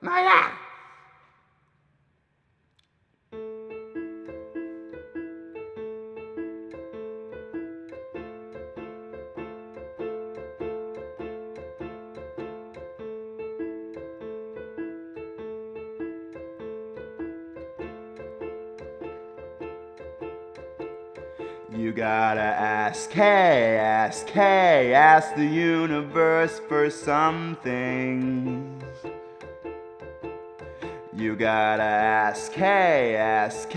Maya! You gotta ask, hey, ask the universe for some things. You gotta ask, hey, ask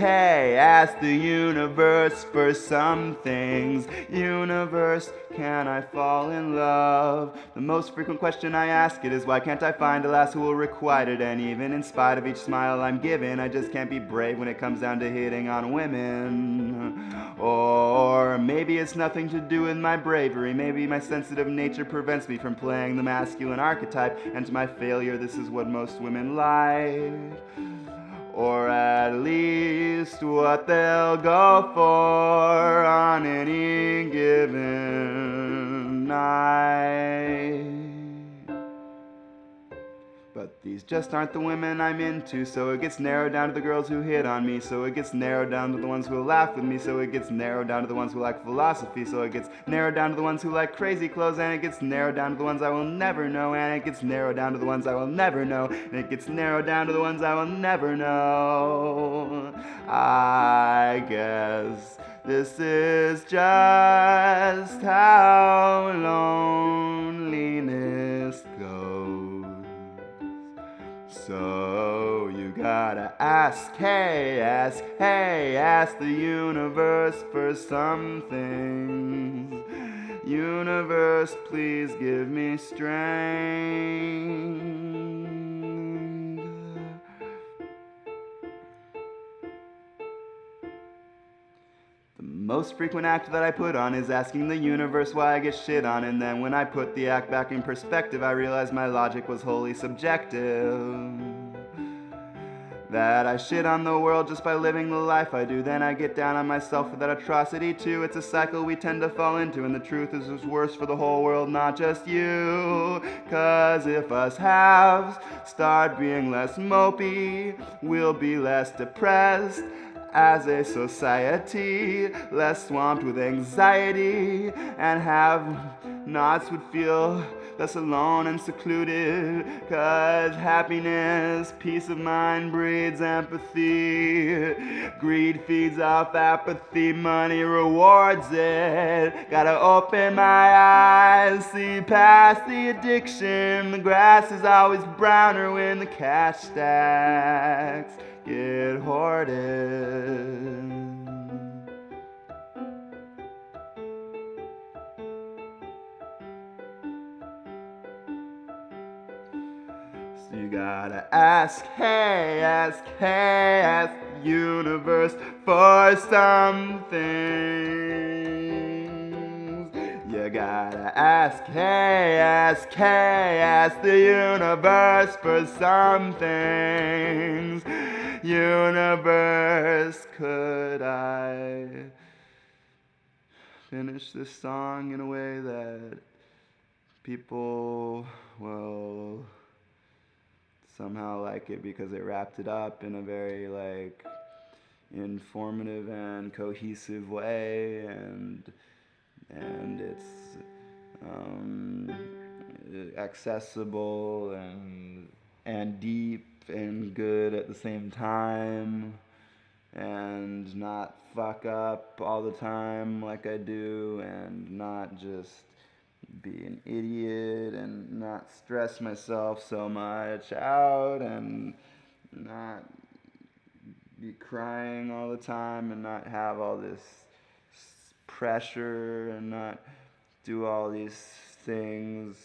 the universe for some things. Universe, can I fall in love? The most frequent question I ask it is, why can't I find a lass who will requite it? And even in spite of each smile I'm given, I just can't be brave when it comes down to hitting on women. Or maybe it's nothing to do with my bravery. Maybe my sensitive nature prevents me from playing the masculine archetype, and to my failure this is what most women like. Or at least what they'll go for on any given night. But these just aren't the women I'm into, so it gets narrowed down to the girls who hit on me, so it gets narrowed down to the ones who will laugh with me, so it gets narrowed down to the ones who like philosophy, so it gets narrowed down to the ones who like crazy clothes, and it gets narrowed down to the ones I will never know, and it gets narrowed down to the ones I will never know, and it gets narrowed down to the ones I will never know. I guess this is just how loneliness goes. So you gotta ask, hey, ask the universe for some things. Universe, please give me strength. The most frequent act that I put on is asking the universe why I get shit on, and then when I put the act back in perspective, I realized my logic was wholly subjective. That I shit on the world just by living the life I do, then I get down on myself for that atrocity too. It's a cycle we tend to fall into, and the truth is it's worse for the whole world, not just you. 'Cause if us halves start being less mopey, we'll be less depressed as a society, less swamped with anxiety, and have-nots would feel less alone and secluded. 'Cause happiness, peace of mind breeds empathy. Greed feeds off apathy, money rewards it. Gotta open my eyes, see past the addiction. The grass is always browner when the cash stacks get hoarded. So you gotta ask, hey, ask the universe for some things. You gotta ask, hey, ask the universe for some things. Universe, could I finish this song in a way that people will somehow like it, because it wrapped it up in a very like informative and cohesive way, and it's accessible and deep and good at the same time, and not fuck up all the time like I do, and not just be an idiot, and not stress myself so much out, and not be crying all the time, and not have all this pressure, and not do all these things.